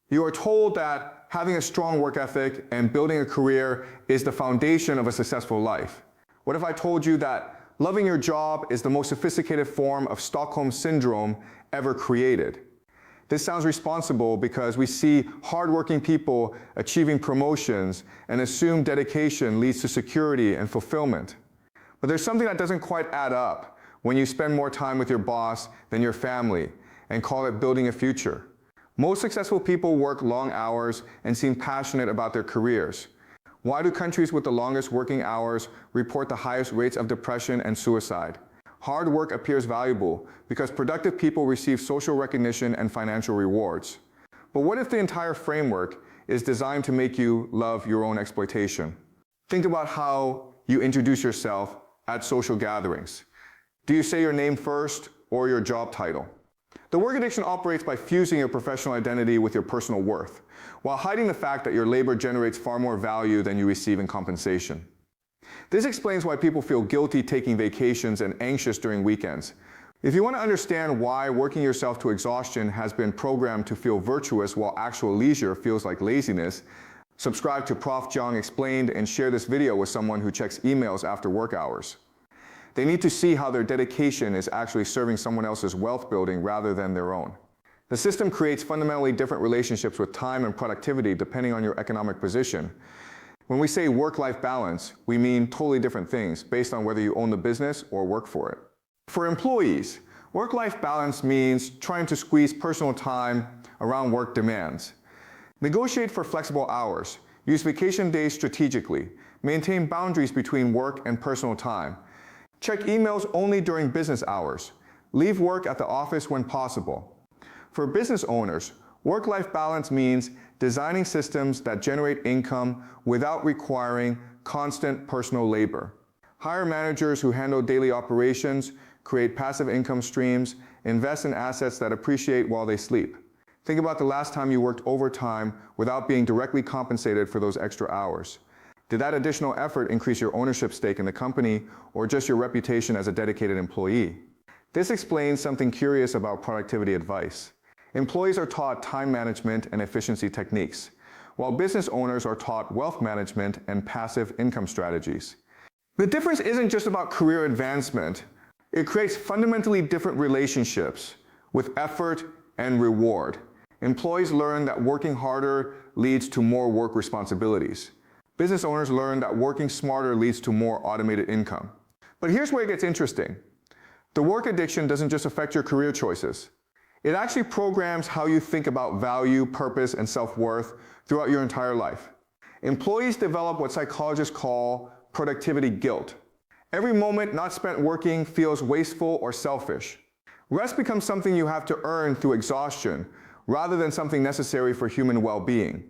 You are told that having a strong work ethic and building a career is the foundation of a successful life. What if I told you that loving your job is the most sophisticated form of Stockholm Syndrome ever created? This sounds responsible because we see hardworking people achieving promotions and assume dedication leads to security and fulfillment. But there's something that doesn't quite add up when you spend more time with your boss than your family and call it building a future. Most successful people work long hours and seem passionate about their careers. Why do countries with the longest working hours report the highest rates of depression and suicide? Hard work appears valuable because productive people receive social recognition and financial rewards. But what if the entire framework is designed to make you love your own exploitation? Think about how you introduce yourself at social gatherings. Do you say your name first or your job title? The work addiction operates by fusing your professional identity with your personal worth, while hiding the fact that your labor generates far more value than you receive in compensation. This explains why people feel guilty taking vacations and anxious during weekends. If you want to understand why working yourself to exhaustion has been programmed to feel virtuous while actual leisure feels like laziness, subscribe to Prof. Jung Explained and share this video with someone who checks emails after work hours. They need to see how their dedication is actually serving someone else's wealth building rather than their own. The system creates fundamentally different relationships with time and productivity depending on your economic position. When we say work-life balance, we mean totally different things based on whether you own the business or work for it. For employees, work-life balance means trying to squeeze personal time around work demands. Negotiate for flexible hours, use vacation days strategically, maintain boundaries between work and personal time. Check emails only during business hours. Leave work at the office when possible. For business owners, work-life balance means designing systems that generate income without requiring constant personal labor. Hire managers who handle daily operations, create passive income streams, invest in assets that appreciate while they sleep. Think about the last time you worked overtime without being directly compensated for those extra hours. Did that additional effort increase your ownership stake in the company or just your reputation as a dedicated employee? This explains something curious about productivity advice. Employees are taught time management and efficiency techniques, while business owners are taught wealth management and passive income strategies. The difference isn't just about career advancement. It creates fundamentally different relationships with effort and reward. Employees learn that working harder leads to more work responsibilities. Business owners learn that working smarter leads to more automated income. But here's where it gets interesting. The work addiction doesn't just affect your career choices. It actually programs how you think about value, purpose, and self-worth throughout your entire life. Employees develop what psychologists call productivity guilt. Every moment not spent working feels wasteful or selfish. Rest becomes something you have to earn through exhaustion rather than something necessary for human well-being.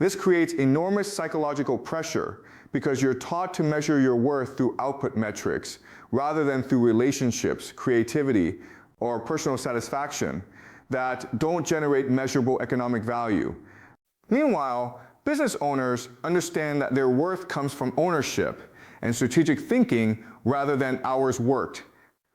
This creates enormous psychological pressure because you're taught to measure your worth through output metrics rather than through relationships, creativity, or personal satisfaction that don't generate measurable economic value. Meanwhile, business owners understand that their worth comes from ownership and strategic thinking rather than hours worked.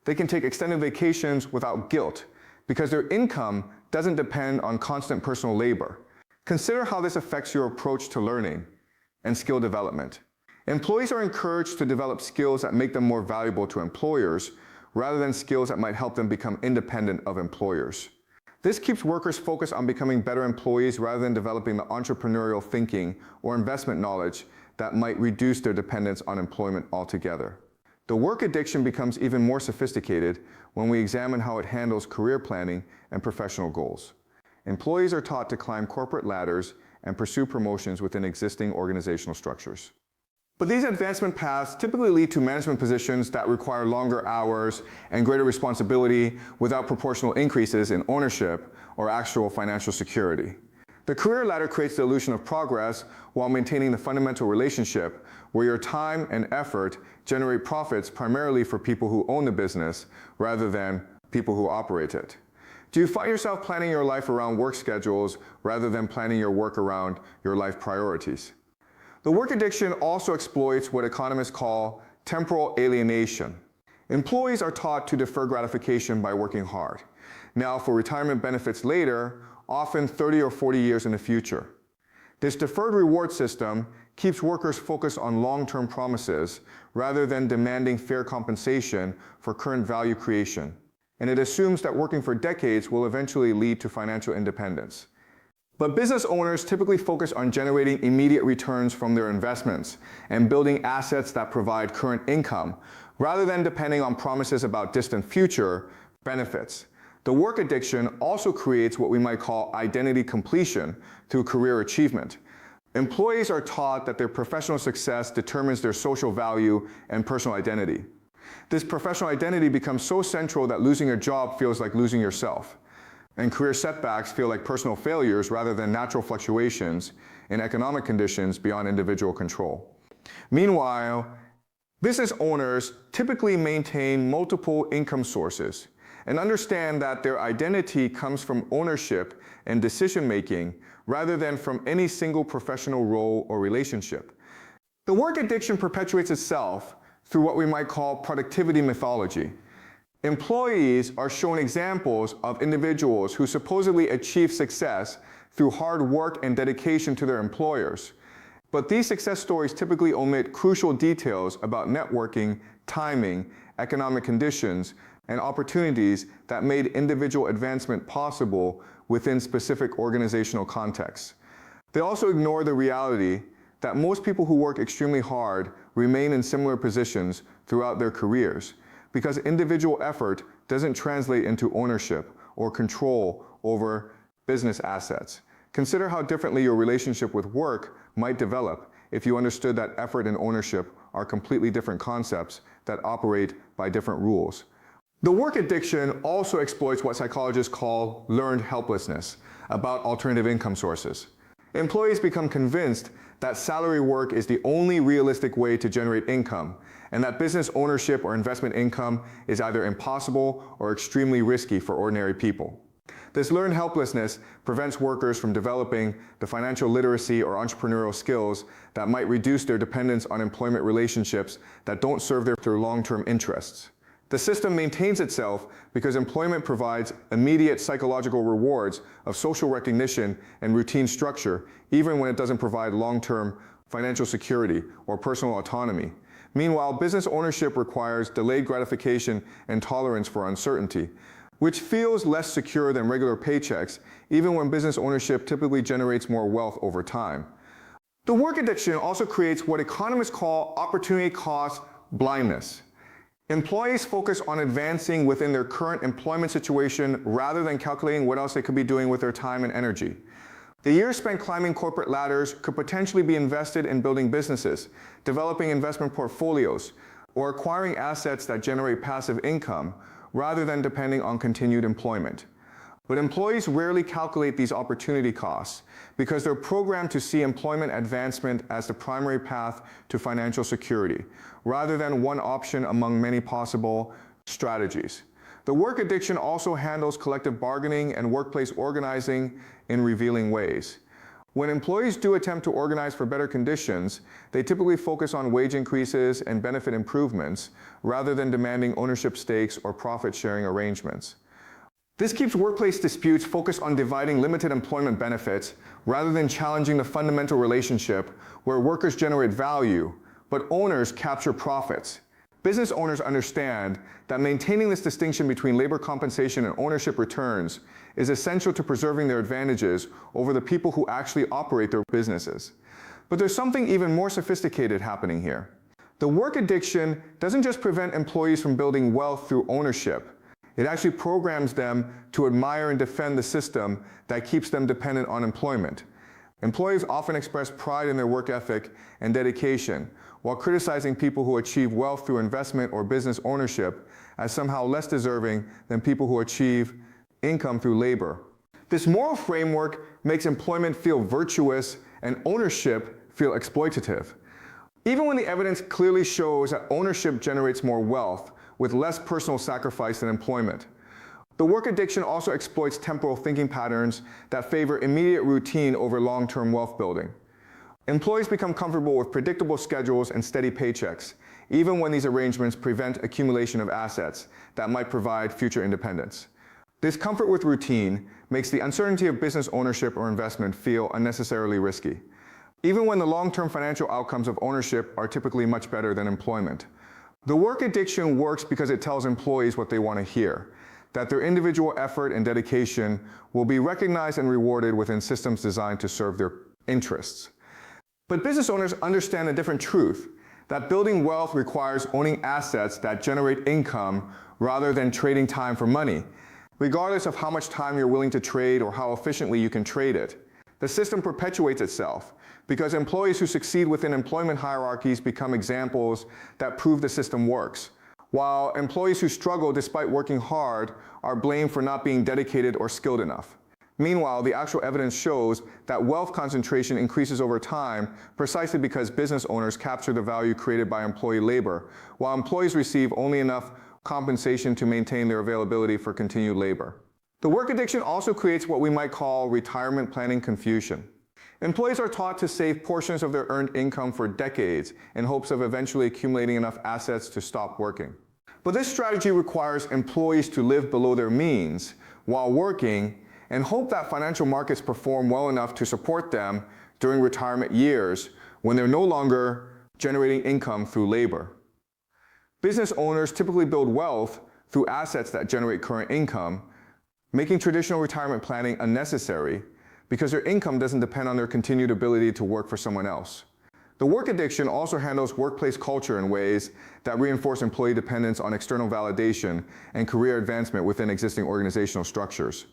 They can take extended vacations without guilt because their income doesn't depend on constant personal labor. Consider how this affects your approach to learning and skill development. Employees are encouraged to develop skills that make them more valuable to employers rather than skills that might help them become independent of employers. This keeps workers focused on becoming better employees rather than developing the entrepreneurial thinking or investment knowledge that might reduce their dependence on employment altogether. The work addiction becomes even more sophisticated when we examine how it handles career planning and professional goals. Employees are taught to climb corporate ladders and pursue promotions within existing organizational structures. But these advancement paths typically lead to management positions that require longer hours and greater responsibility without proportional increases in ownership or actual financial security. The career ladder creates the illusion of progress while maintaining the fundamental relationship where your time and effort generate profits primarily for people who own the business rather than people who operate it. Do you find yourself planning your life around work schedules rather than planning your work around your life priorities? The work addiction also exploits what economists call temporal alienation. Employees are taught to defer gratification by working hard. Now, for retirement benefits later, often 30 or 40 years in the future. This deferred reward system keeps workers focused on long-term promises rather than demanding fair compensation for current value creation. And it assumes that working for decades will eventually lead to financial independence. But business owners typically focus on generating immediate returns from their investments and building assets that provide current income, rather than depending on promises about distant future benefits. The work addiction also creates what we might call identity completion through career achievement. Employees are taught that their professional success determines their social value and personal identity. This professional identity becomes so central that losing your job feels like losing yourself. And career setbacks feel like personal failures rather than natural fluctuations in economic conditions beyond individual control. Meanwhile, business owners typically maintain multiple income sources and understand that their identity comes from ownership and decision-making rather than from any single professional role or relationship. The work addiction perpetuates itself through what we might call productivity mythology. Employees are shown examples of individuals who supposedly achieve success through hard work and dedication to their employers. But these success stories typically omit crucial details about networking, timing, economic conditions, and opportunities that made individual advancement possible within specific organizational contexts. They also ignore the reality that most people who work extremely hard remain in similar positions throughout their careers, because individual effort doesn't translate into ownership or control over business assets. Consider how differently your relationship with work might develop if you understood that effort and ownership are completely different concepts that operate by different rules. The work addiction also exploits what psychologists call learned helplessness about alternative income sources. Employees become convinced that salary work is the only realistic way to generate income, and that business ownership or investment income is either impossible or extremely risky for ordinary people. This learned helplessness prevents workers from developing the financial literacy or entrepreneurial skills that might reduce their dependence on employment relationships that don't serve their long-term interests. The system maintains itself because employment provides immediate psychological rewards of social recognition and routine structure, even when it doesn't provide long-term financial security or personal autonomy. Meanwhile, business ownership requires delayed gratification and tolerance for uncertainty, which feels less secure than regular paychecks, even when business ownership typically generates more wealth over time. The work addiction also creates what economists call opportunity cost blindness. Employees focus on advancing within their current employment situation rather than calculating what else they could be doing with their time and energy. The years spent climbing corporate ladders could potentially be invested in building businesses, developing investment portfolios, or acquiring assets that generate passive income, rather than depending on continued employment. But employees rarely calculate these opportunity costs because they're programmed to see employment advancement as the primary path to financial security, rather than one option among many possible strategies. The work addiction also handles collective bargaining and workplace organizing in revealing ways. When employees do attempt to organize for better conditions, they typically focus on wage increases and benefit improvements, rather than demanding ownership stakes or profit-sharing arrangements. This keeps workplace disputes focused on dividing limited employment benefits, rather than challenging the fundamental relationship where workers generate value, but owners capture profits. Business owners understand that maintaining this distinction between labor compensation and ownership returns is essential to preserving their advantages over the people who actually operate their businesses. But there's something even more sophisticated happening here. The work addiction doesn't just prevent employees from building wealth through ownership. It actually programs them to admire and defend the system that keeps them dependent on employment. Employees often express pride in their work ethic and dedication, while criticizing people who achieve wealth through investment or business ownership as somehow less deserving than people who achieve income through labor. This moral framework makes employment feel virtuous and ownership feel exploitative. Even when the evidence clearly shows that ownership generates more wealth with less personal sacrifice than employment. The work addiction also exploits temporal thinking patterns that favor immediate routine over long-term wealth building. Employees become comfortable with predictable schedules and steady paychecks, even when these arrangements prevent accumulation of assets that might provide future independence. This comfort with routine makes the uncertainty of business ownership or investment feel unnecessarily risky, even when the long-term financial outcomes of ownership are typically much better than employment. The work addiction works because it tells employees what they want to hear, that their individual effort and dedication will be recognized and rewarded within systems designed to serve their interests. But business owners understand a different truth, that building wealth requires owning assets that generate income rather than trading time for money, regardless of how much time you're willing to trade or how efficiently you can trade it. The system perpetuates itself because employees who succeed within employment hierarchies become examples that prove the system works, while employees who struggle despite working hard are blamed for not being dedicated or skilled enough. Meanwhile, the actual evidence shows that wealth concentration increases over time precisely because business owners capture the value created by employee labor, while employees receive only enough compensation to maintain their availability for continued labor. The work addiction also creates what we might call retirement planning confusion. Employees are taught to save portions of their earned income for decades in hopes of eventually accumulating enough assets to stop working. But this strategy requires employees to live below their means while working and hope that financial markets perform well enough to support them during retirement years when they're no longer generating income through labor. Business owners typically build wealth through assets that generate current income, making traditional retirement planning unnecessary because their income doesn't depend on their continued ability to work for someone else. The work addiction also handles workplace culture in ways that reinforce employee dependence on external validation and career advancement within existing organizational structures.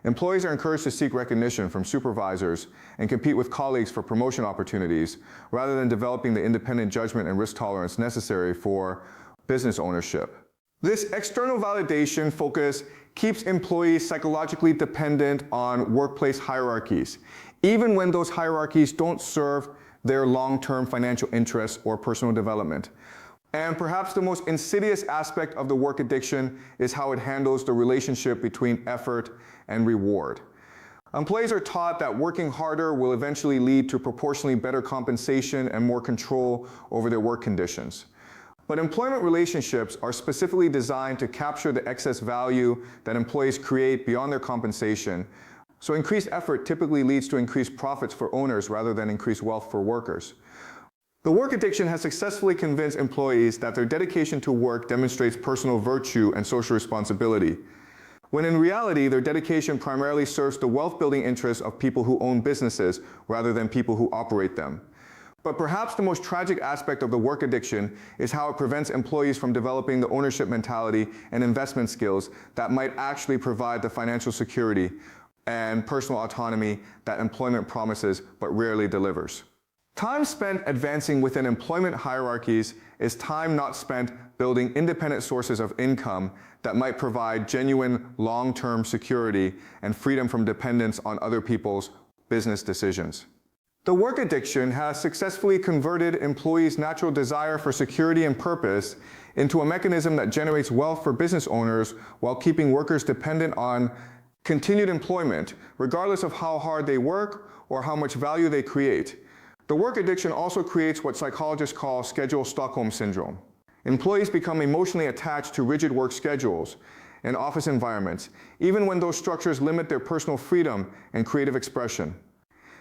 Employees are encouraged to seek recognition from supervisors and compete with colleagues for promotion opportunities rather than developing the independent judgment and risk tolerance necessary for business ownership. This external validation focus keeps employees psychologically dependent on workplace hierarchies, even when those hierarchies don't serve their long-term financial interests or personal development. And perhaps the most insidious aspect of the work addiction is how it handles the relationship between effort and reward. Employees are taught that working harder will eventually lead to proportionally better compensation and more control over their work conditions. But employment relationships are specifically designed to capture the excess value that employees create beyond their compensation, so increased effort typically leads to increased profits for owners rather than increased wealth for workers. The work addiction has successfully convinced employees that their dedication to work demonstrates personal virtue and social responsibility, when in reality their dedication primarily serves the wealth-building interests of people who own businesses rather than people who operate them. But perhaps the most tragic aspect of the work addiction is how it prevents employees from developing the ownership mentality and investment skills that might actually provide the financial security and personal autonomy that employment promises but rarely delivers. Time spent advancing within employment hierarchies is time not spent building independent sources of income that might provide genuine long-term security and freedom from dependence on other people's business decisions. The work addiction has successfully converted employees' natural desire for security and purpose into a mechanism that generates wealth for business owners while keeping workers dependent on continued employment, regardless of how hard they work or how much value they create. The work addiction also creates what psychologists call schedule Stockholm syndrome. Employees become emotionally attached to rigid work schedules and office environments, even when those structures limit their personal freedom and creative expression.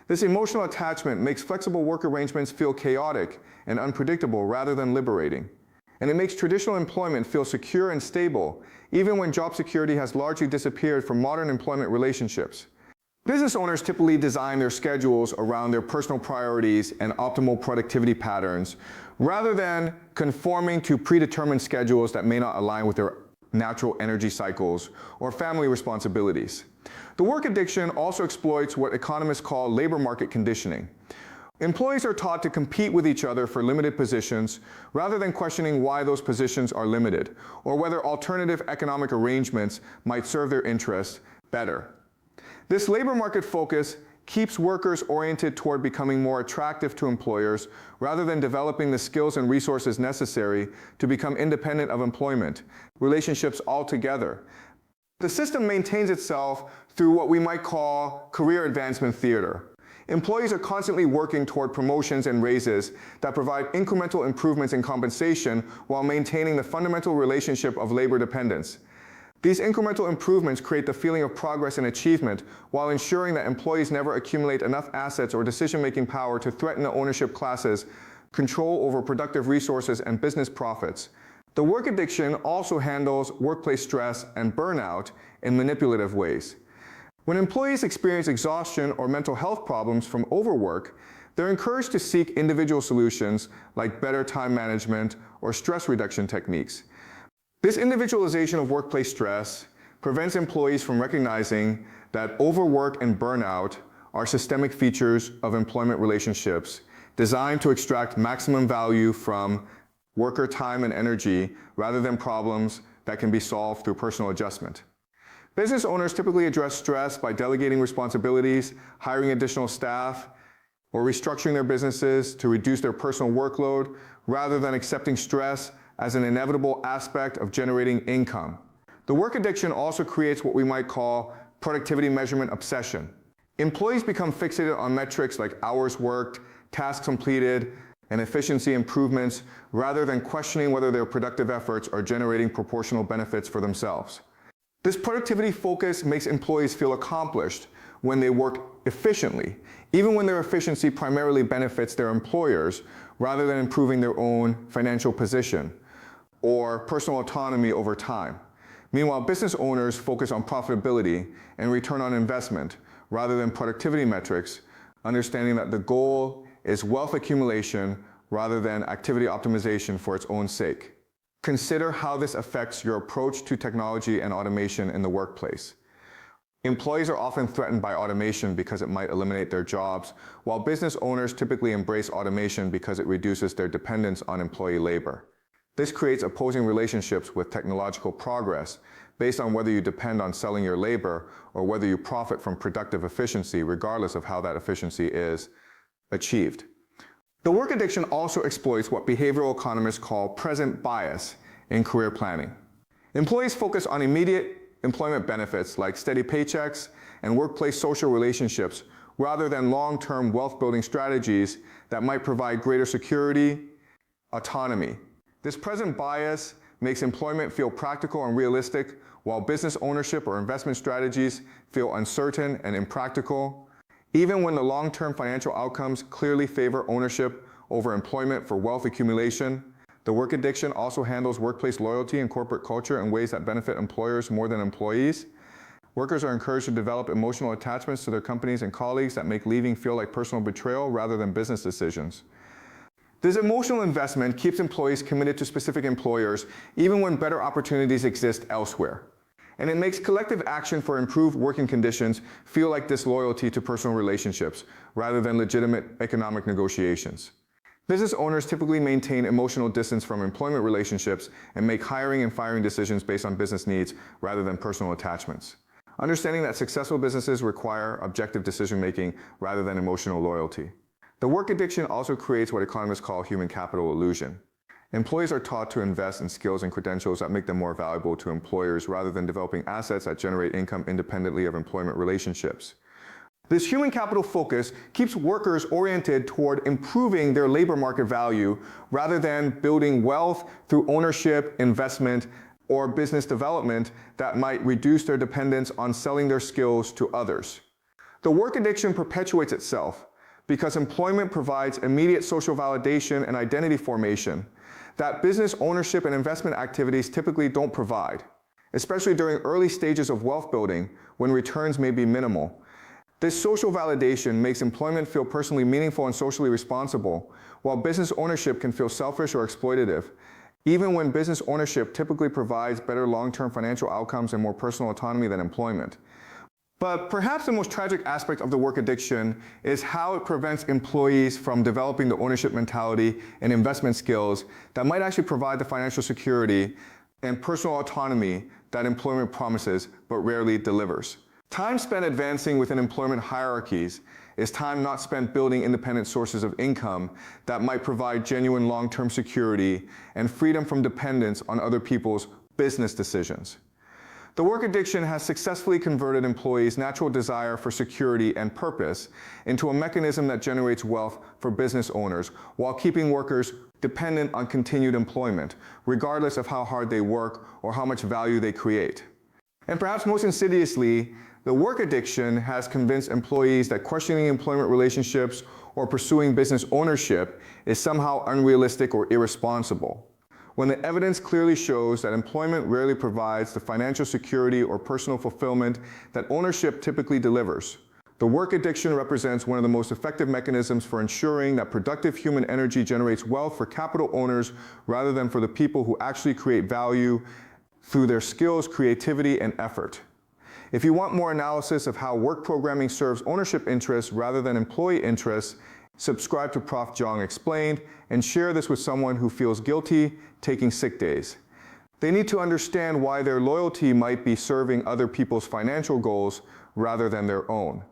This emotional attachment makes flexible work arrangements feel chaotic and unpredictable rather than liberating. And it makes traditional employment feel secure and stable, even when job security has largely disappeared from modern employment relationships. Business owners typically design their schedules around their personal priorities and optimal productivity patterns, rather than conforming to predetermined schedules that may not align with their natural energy cycles or family responsibilities. The work addiction also exploits what economists call labor market conditioning. Employees are taught to compete with each other for limited positions rather than questioning why those positions are limited or whether alternative economic arrangements might serve their interests better. This labor market focus keeps workers oriented toward becoming more attractive to employers rather than developing the skills and resources necessary to become independent of employment relationships altogether. The system maintains itself through what we might call career advancement theater. Employees are constantly working toward promotions and raises that provide incremental improvements in compensation while maintaining the fundamental relationship of labor dependence. These incremental improvements create the feeling of progress and achievement while ensuring that employees never accumulate enough assets or decision-making power to threaten the ownership class's control over productive resources and business profits. The work addiction also handles workplace stress and burnout in manipulative ways. When employees experience exhaustion or mental health problems from overwork, they're encouraged to seek individual solutions like better time management or stress reduction techniques. This individualization of workplace stress prevents employees from recognizing that overwork and burnout are systemic features of employment relationships designed to extract maximum value from worker time and energy rather than problems that can be solved through personal adjustment. Business owners typically address stress by delegating responsibilities, hiring additional staff, or restructuring their businesses to reduce their personal workload rather than accepting stress as an inevitable aspect of generating income. The work addiction also creates what we might call productivity measurement obsession. Employees become fixated on metrics like hours worked, tasks completed, and efficiency improvements rather than questioning whether their productive efforts are generating proportional benefits for themselves. This productivity focus makes employees feel accomplished when they work efficiently, even when their efficiency primarily benefits their employers rather than improving their own financial position or personal autonomy over time. Meanwhile, business owners focus on profitability and return on investment rather than productivity metrics, understanding that the goal is wealth accumulation rather than activity optimization for its own sake. Consider how this affects your approach to technology and automation in the workplace. Employees are often threatened by automation because it might eliminate their jobs, while business owners typically embrace automation because it reduces their dependence on employee labor. This creates opposing relationships with technological progress based on whether you depend on selling your labor or whether you profit from productive efficiency, regardless of how that efficiency is achieved. The work addiction also exploits what behavioral economists call present bias in career planning. Employees focus on immediate employment benefits like steady paychecks and workplace social relationships rather than long-term wealth-building strategies that might provide greater security, autonomy. This present bias makes employment feel practical and realistic, while business ownership or investment strategies feel uncertain and impractical. Even when the long-term financial outcomes clearly favor ownership over employment for wealth accumulation, the work addiction also handles workplace loyalty and corporate culture in ways that benefit employers more than employees. Workers are encouraged to develop emotional attachments to their companies and colleagues that make leaving feel like personal betrayal rather than business decisions. This emotional investment keeps employees committed to specific employers even when better opportunities exist elsewhere. And it makes collective action for improved working conditions feel like disloyalty to personal relationships rather than legitimate economic negotiations. Business owners typically maintain emotional distance from employment relationships and make hiring and firing decisions based on business needs rather than personal attachments. Understanding that successful businesses require objective decision-making rather than emotional loyalty. The work addiction also creates what economists call human capital illusion. Employees are taught to invest in skills and credentials that make them more valuable to employers rather than developing assets that generate income independently of employment relationships. This human capital focus keeps workers oriented toward improving their labor market value rather than building wealth through ownership, investment, or business development that might reduce their dependence on selling their skills to others. The work addiction perpetuates itself because employment provides immediate social validation and identity formation that business ownership and investment activities typically don't provide, especially during early stages of wealth building when returns may be minimal. This social validation makes employment feel personally meaningful and socially responsible, while business ownership can feel selfish or exploitative, even when business ownership typically provides better long-term financial outcomes and more personal autonomy than employment. But perhaps the most tragic aspect of the work addiction is how it prevents employees from developing the ownership mentality and investment skills that might actually provide the financial security and personal autonomy that employment promises but rarely delivers. Time spent advancing within employment hierarchies is time not spent building independent sources of income that might provide genuine long-term security and freedom from dependence on other people's business decisions. The work addiction has successfully converted employees' natural desire for security and purpose into a mechanism that generates wealth for business owners while keeping workers dependent on continued employment, regardless of how hard they work or how much value they create. And perhaps most insidiously, the work addiction has convinced employees that questioning employment relationships or pursuing business ownership is somehow unrealistic or irresponsible, when the evidence clearly shows that employment rarely provides the financial security or personal fulfillment that ownership typically delivers. The work addiction represents one of the most effective mechanisms for ensuring that productive human energy generates wealth for capital owners rather than for the people who actually create value through their skills, creativity, and effort. If you want more analysis of how work programming serves ownership interests rather than employee interests, subscribe to Prof. Jong Explained and share this with someone who feels guilty taking sick days. They need to understand why their loyalty might be serving other people's financial goals rather than their own.